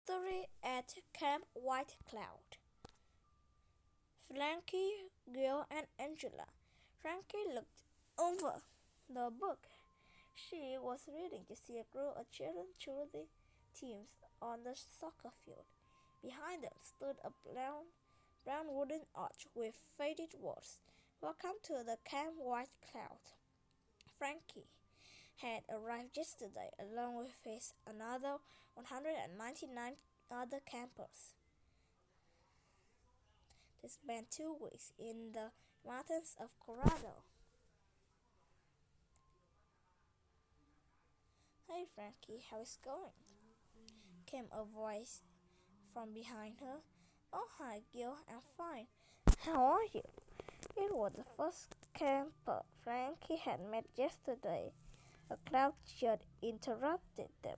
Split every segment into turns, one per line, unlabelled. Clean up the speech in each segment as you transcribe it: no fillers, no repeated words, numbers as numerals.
Mystery at Camp White Cloud. Frankie, Gil, and Angela. Frankie looked over the book she was reading to see a group of children cheer the teams on the soccer field. Behind them stood a brown wooden arch with faded words. Welcome to the Camp White Cloud. Frankie had arrived yesterday along with his another 199 other campers. They spent 2 weeks in the mountains of Colorado. Hey Frankie, how is it going? Came a voice from behind her. Oh hi Gil, I'm fine. How are you? It was the first camper Frankie had met yesterday. A cloud just interrupted them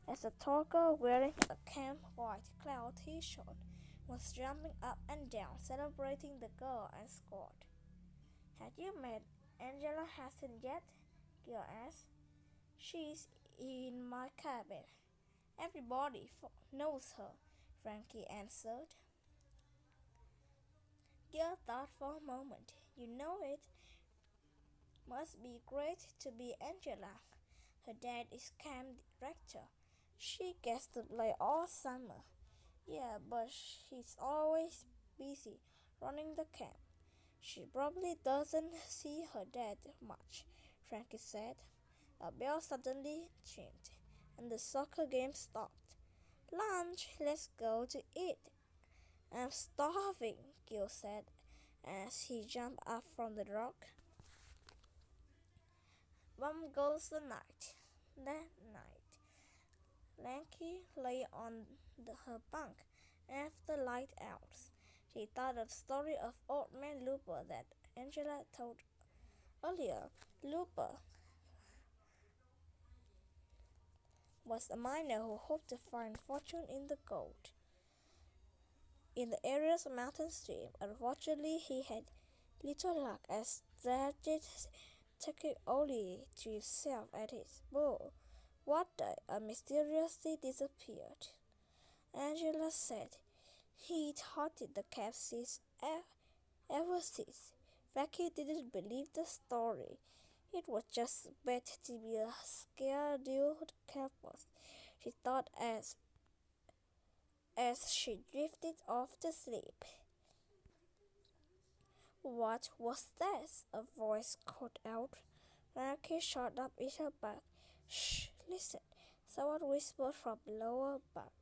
as a tall girl wearing a Camp White Cloud t-shirt was jumping up and down celebrating the girl and scored. Have you met Angela Hassan yet? Gil asked. She's in my cabin. Everybody knows her, Frankie answered. Gil thought for a moment. You know it must be great to be Angela. Her dad is camp director. She gets to play all summer. Yeah, but she's always busy running the camp. She probably doesn't see her dad much, Frankie said. A bell suddenly chimed, and the soccer game stopped. Lunch, let's go to eat. I'm starving, Gil said as he jumped up from the rock. Bum goes the night. That night, Lanky lay on her bunk after light out. She thought of the story of Old Man Looper that Angela told earlier. Looper was a miner who hoped to find fortune in the gold in the area's mountain stream. Unfortunately, he had little luck as that taking only to himself at his bowl. One day, mysteriously disappeared. Angela said he'd haunted the camp since ever since. Frankie didn't believe the story. It was just meant to be a scheduled campus, she thought as she drifted off to sleep. What was that? A voice called out. Frankie shot up in her back. Shh, listen, someone whispered from below her back.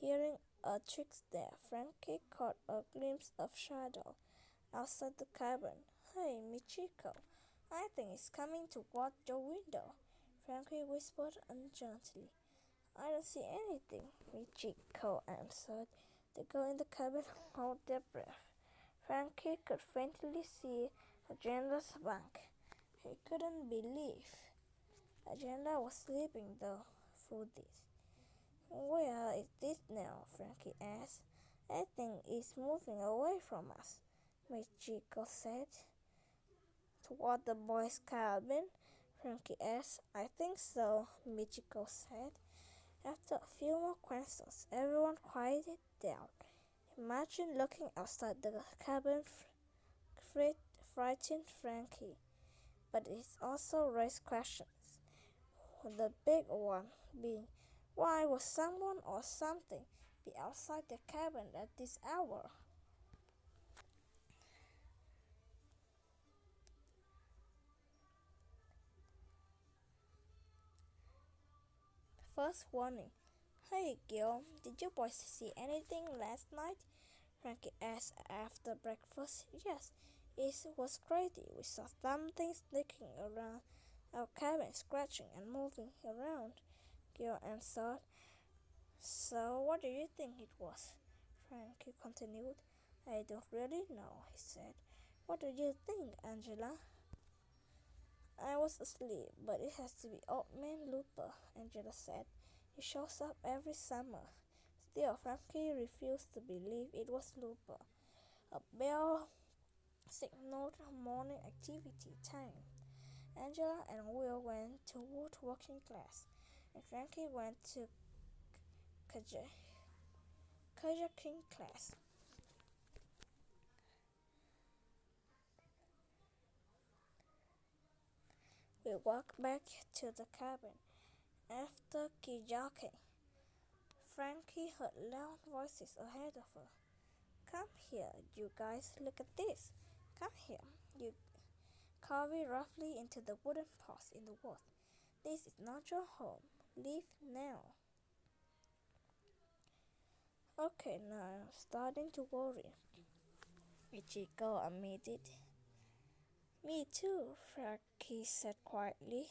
Hearing a trickster, Frankie caught a glimpse of shadow outside the cabin. Hey, Michiko, I think it's coming toward your window, Frankie whispered ungently. I don't see anything, Michiko answered. The girl in the cabin held their breath. Frankie could faintly see Agenda's bank. He couldn't believe Agenda was sleeping through this. Where is this now? Frankie asked. I think it's moving away from us, Michiko said. Toward the boys' cabin? Frankie asked. I think so, Michiko said. After a few more questions, everyone quieted down. Imagine looking outside the cabin frightened Frankie, but it also raised questions. The big one being, why would someone or something be outside the cabin at this hour? First warning. Hey Gil, did you boys see anything last night? Frankie asked after breakfast. Yes, it was crazy. We saw something sneaking around our cabin, scratching and moving around, Gil answered. So what do you think it was? Frankie continued. I don't really know, he said. What do you think, Angela? I was asleep, but it has to be Old Man Looper, Angela said. He shows up every summer. Still, Frankie refused to believe it was Looper. A bell signaled morning activity time. Angela and Will went to woodworking class. and Frankie went to kayaking class. We walked back to the cabin. After kayaking, Frankie heard loud voices ahead of her. Come here, you guys, look at this. Come here, you carving roughly into the wooden post in the wall. This is not your home. Leave now. Okay, now I'm starting to worry. Michiko admitted. Me too, Frankie said quietly.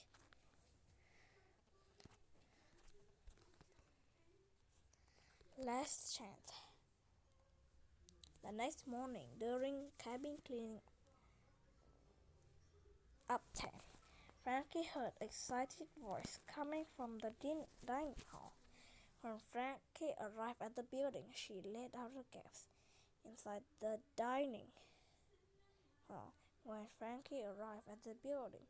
Last chance. The next morning, during cabin cleaning up time, Frankie heard an excited voice coming from the dining hall. When Frankie arrived at the building, she let out a gasp. Inside the dining hall. When Frankie arrived at the building,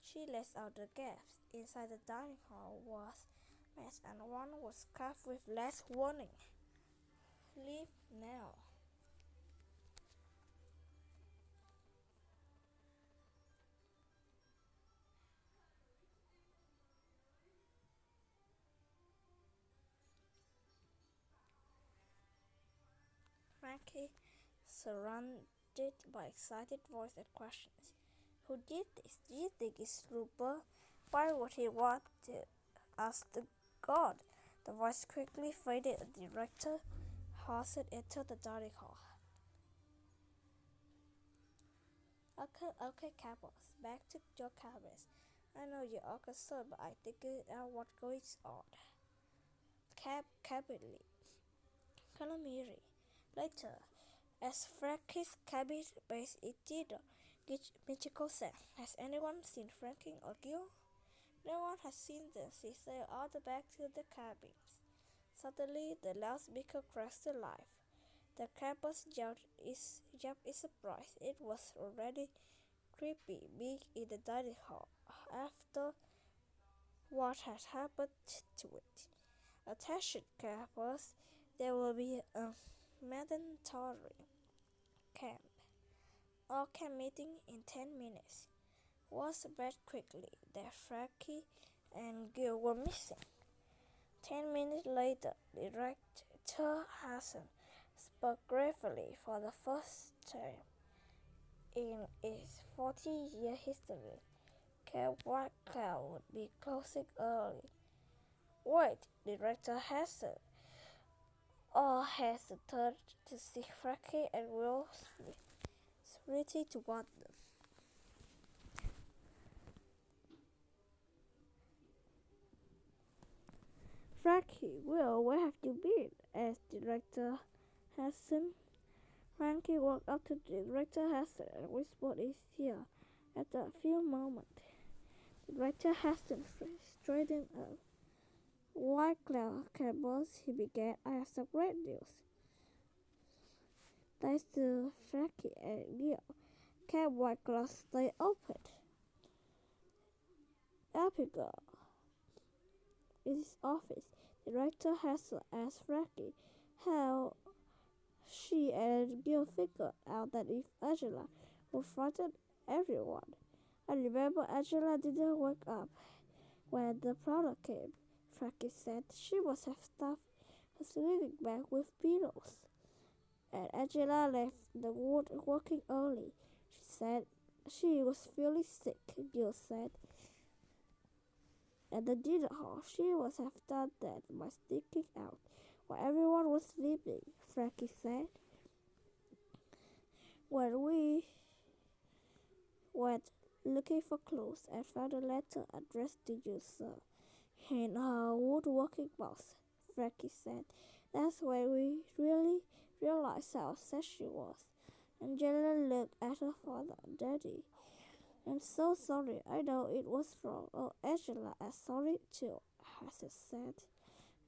she let out a gasp. Inside the dining hall was a mess, and one was carved with last warning. Leave now. Frankie, surrounded by excited voices and questions. Who did this? Do you think it's Rupert? Why would he want to ask the god? The voice quickly faded and Director Hassett entered the dining hall. Okay, Cabos, back to your cabins. I know you are concerned, but I figured out what goes on. Cabinly. Calamari. Later, as Frankie's cabin base it did, Michiko said, has anyone seen Frankie or Gil? No one has seen them, she said all the back to the cabins. Suddenly, the loudspeaker crashed to life. The campus jumped in surprise. It was already creepy being in the dining hall after what had happened to it. Attention campus, there will be a mandatory camp. All camp meeting in 10 minutes. Was read quickly that Frankie and Gil were missing. 10 minutes later, Director Hassan spoke gravely for the first time in its 40-year history. Camp White Cloud would be closing early. Wait, Director Hassan. All heads turned to see Frankie and Will ready to want them. Frankie, Will, where have you been? Asked Director Hassan. Frankie walked up to Director Hassan and whispered in his ear. At that few moment, Director Hassan straightened up. White Cloud Campbell, he began. I have some great news. Thanks to Frankie and Neil, Camp White Cloud stay open. Abigail in his office. Director Hassel asked Frankie how she and Gil figured out that if Angela would frighten everyone. I remember Angela didn't wake up when the problem came. Frankie said she must have stuffed her sleeping bag with pillows. And Angela left the ward working early. She said she was feeling sick, Gil said. At the dinner hall, she must have done that by sneaking out while everyone was sleeping, Frankie said. When we went looking for clues and found a letter addressed to you, sir, in her woodworking box, Frankie said. That's when we really realized how sad she was. Angela looked at her father. Daddy, I'm so sorry. I know it was wrong. Oh, Angela, I'm sorry too, Hassel said.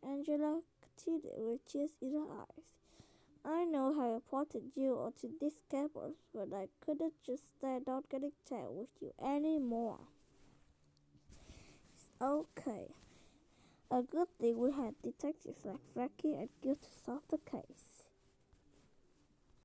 Angela continued with tears in her eyes. I know how important you are to this campus, but I couldn't just stand out getting tired with you anymore. It's okay. A good thing we had detectives like Frankie and Gil to solve the case.